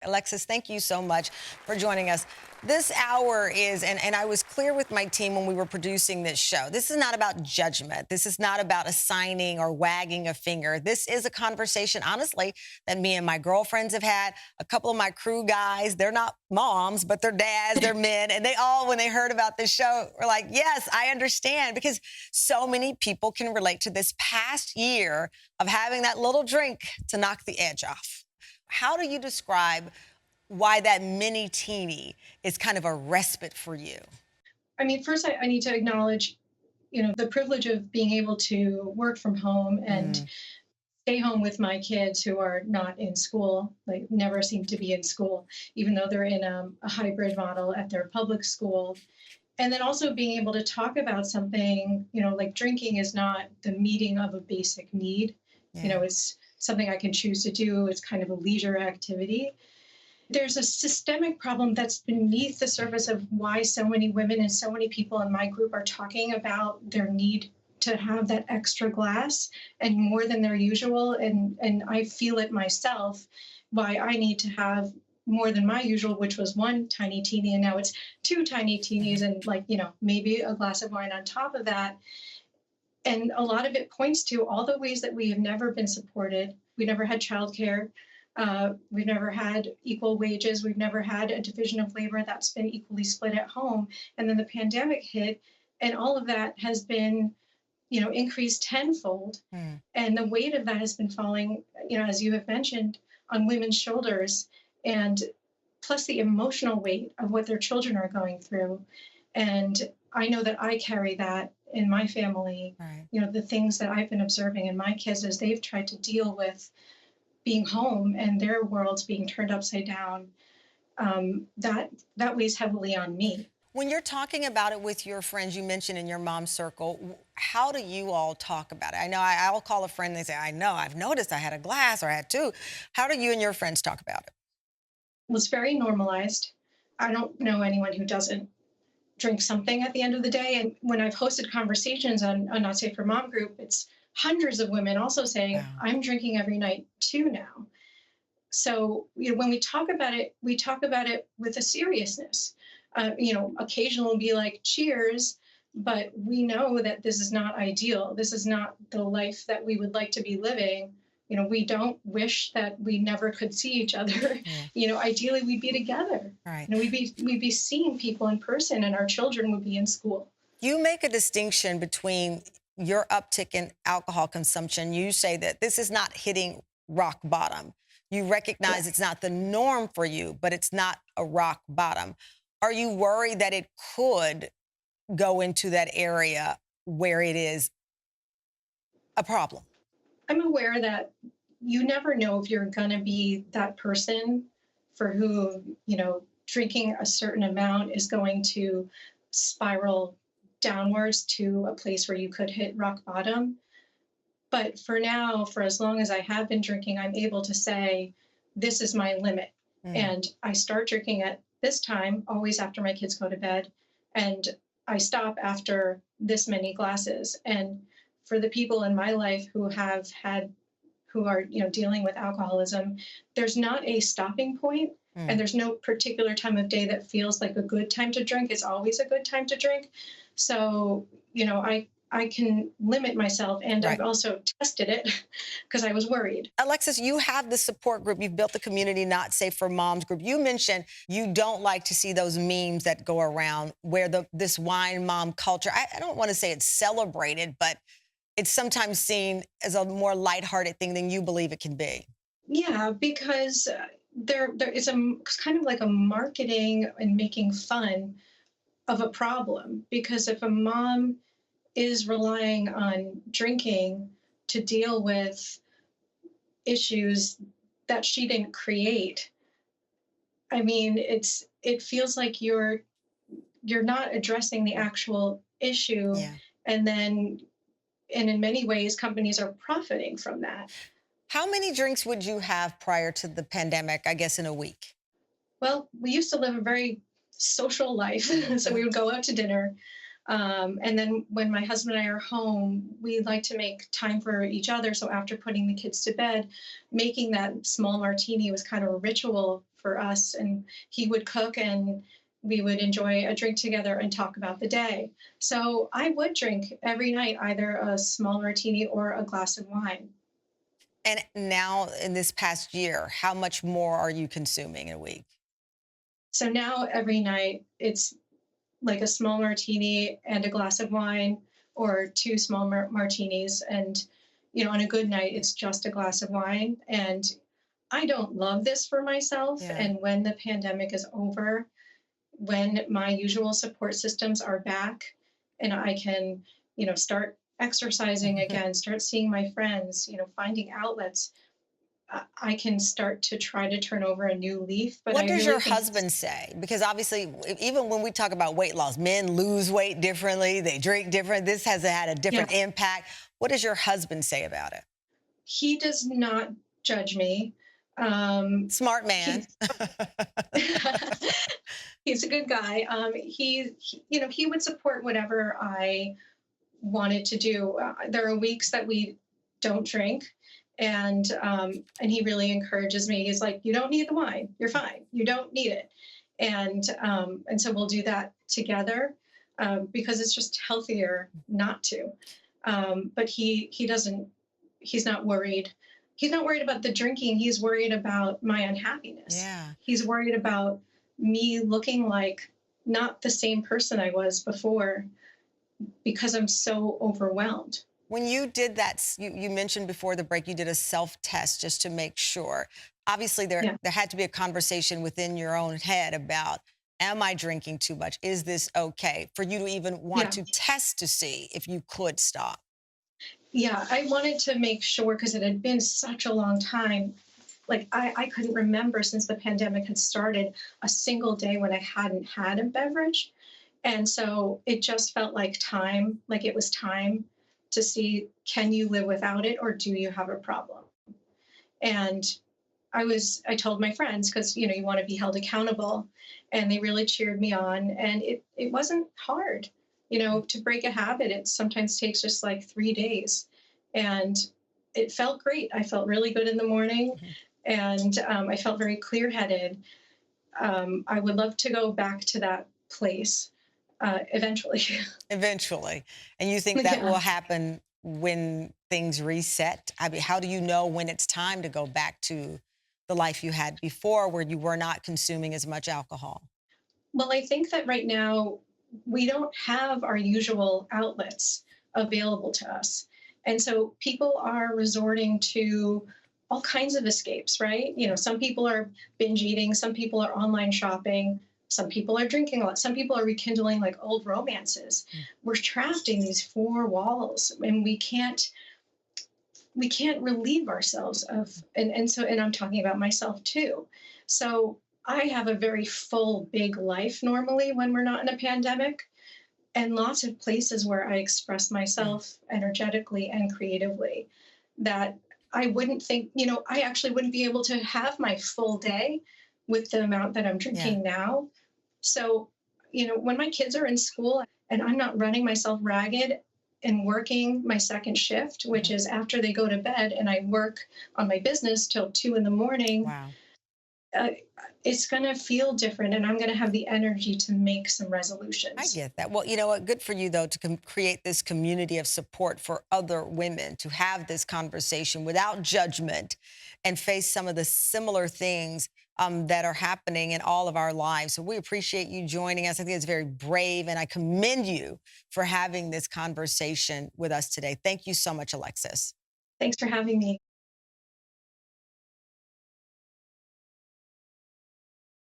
Alexis, thank you so much for joining us. This hour is, and I was clear with my team when we were producing this show, this is not about judgment. This is not about assigning or wagging a finger. This is a conversation, honestly, that me and my girlfriends have had. A couple of my crew guys, they're not moms, but they're dads, they're men. And they all, when they heard about this show, were like, yes, I understand. Because so many people can relate to this past year of having that little drink to knock the edge off. How do you describe why that mini teeny is kind of a respite for you? I mean, first, I need to acknowledge, the privilege of being able to work from home and stay home with my kids who are not in school, like never seem to be in school, even though they're in a hybrid model at their public school. And then also being able to talk about something, like drinking is not the meeting of a basic need. Yeah. It's something I can choose to do. It's kind of a leisure activity. There's a systemic problem that's beneath the surface of why so many women and so many people in my group are talking about their need to have that extra glass and more than their usual. And I feel it myself, why I need to have more than my usual, which was one tiny teeny, and now it's two tiny teenies and maybe a glass of wine on top of that. And a lot of it points to all the ways that we have never been supported. We never had childcare. We've never had equal wages. We've never had a division of labor that's been equally split at home. And then the pandemic hit, and all of that has been, increased tenfold. And the weight of that has been falling, as you have mentioned, on women's shoulders, and plus the emotional weight of what their children are going through. And I know that I carry that in my family, Right. The things that I've been observing in my kids as they've tried to deal with being home and their worlds being turned upside down, that weighs heavily on me. When you're talking about it with your friends, you mentioned in your mom's circle, how do you all talk about it? I know I'll call a friend and they say, I know, I've noticed I had a glass or I had two. How do you and your friends talk about it? Well, it's very normalized. I don't know anyone who doesn't drink something at the end of the day. And when I've hosted conversations on Not Safe for Mom group, it's hundreds of women also saying, Wow. I'm drinking every night too now. So, when we talk about it with a seriousness. Occasionally we'll be like, cheers, but we know that this is not ideal. This is not the life that we would like to be living. We don't wish that we never could see each other. Yeah. Ideally we'd be together. Right. We'd be seeing people in person, and our children would be in school. You make a distinction between your uptick in alcohol consumption. You say that this is not hitting rock bottom. You recognize it's not the norm for you, but it's not a rock bottom. Are you worried that it could go into that area where it is a problem? I'm aware that you never know if you're going to be that person for who, drinking a certain amount is going to spiral downwards to a place where you could hit rock bottom. But for now, for as long as I have been drinking, I'm able to say, this is my limit. And I start drinking at this time, always after my kids go to bed. And I stop after this many glasses. And for the people in my life who are, dealing with alcoholism, there's not a stopping point. And there's no particular time of day that feels like a good time to drink. It's always a good time to drink. So, I can limit myself, and Right. I've also tested it because I was worried. Alexis, you have the support group. You've built the community Not Safe for Moms group. You mentioned you don't like to see those memes that go around where this wine mom culture, I don't want to say it's celebrated, but it's sometimes seen as a more lighthearted thing than you believe it can be. Yeah, because there is a kind of like a marketing and making fun of a problem. Because if a mom is relying on drinking to deal with issues that she didn't create, I mean, it feels like you're not addressing the actual issue. Yeah. And in many ways companies are profiting from that. How many drinks would you have prior to the pandemic, I guess, in a week? Well, we used to live a very social life. So we would go out to dinner. And then when my husband and I are home, we like to make time for each other. So after putting the kids to bed, making that small martini was kind of a ritual for us. And he would cook and we would enjoy a drink together and talk about the day. So I would drink every night, either a small martini or a glass of wine. And now in this past year, how much more are you consuming in a week? So now every night it's like a small martini and a glass of wine, or two small martinis. And, on a good night, it's just a glass of wine. And I don't love this for myself. Yeah. And when the pandemic is over, when my usual support systems are back and I can, start exercising again, start seeing my friends, finding outlets, I can start to try to turn over a new leaf. But What I does really your think husband say? Because obviously, even when we talk about weight loss, men lose weight differently, they drink different. This has had a different yeah, impact. What does your husband say about it? he does not judge me. Smart man. He's he's a good guy. He would support whatever I wanted to do. There are weeks that we don't drink, and he really encourages me. He's like, "You don't need the wine. You're fine. You don't need it," and so we'll do that together, because it's just healthier not to. But he doesn't. He's not worried. He's not worried about the drinking. He's worried about my unhappiness. Yeah. He's worried about me looking like not the same person I was before, because I'm so overwhelmed. When you did that, you mentioned before the break, you did a self-test just to make sure. Obviously, Yeah. there had to be a conversation within your own head about, am I drinking too much? Is this okay? For you to even want Yeah. to test to see if you could stop. Yeah. I wanted to make sure, because it had been such a long time. Like, I couldn't remember, since the pandemic had started, a single day when I hadn't had a beverage. And so it just felt like time, like it was time to see, can you live without it, or do you have a problem? And I told my friends, because, you want to be held accountable, and they really cheered me on. And it wasn't hard, to break a habit. It sometimes takes just like 3 days. And it felt great. I felt really good in the morning, Mhm. and I felt very clear headed. I would love to go back to that place eventually. Eventually. And you think that Yeah. will happen when things reset? I mean, how do you know when it's time to go back to the life you had before where you were not consuming as much alcohol? Well, I think that right now we don't have our usual outlets available to us. And so people are resorting to all kinds of escapes, right? Some people are binge eating, some people are online shopping, some people are drinking a lot, some people are rekindling like old romances. Mm. We're trapped in these four walls, and we can't relieve ourselves of, and I'm talking about myself too. So I have a very full big life normally when we're not in a pandemic, and lots of places where I express Mm. myself energetically and creatively, that I wouldn't think, I actually wouldn't be able to have my full day with the amount that I'm Yeah. drinking now. So, when my kids are in school and I'm not running myself ragged and working my second shift, which Mhm. is after they go to bed, and I work on my business till 2 in the morning, Wow. uh, it's going to feel different, and I'm going to have the energy to make some I resolutions. get that. Well, you know what? Good for you, though, to create this community of support for other women to have this conversation without judgment and face some of the similar things that are happening in all of our lives. So we appreciate you joining us. I think it's very brave, and I commend you for having this conversation with us today. Thank you so much, Alexis. Thanks for having me.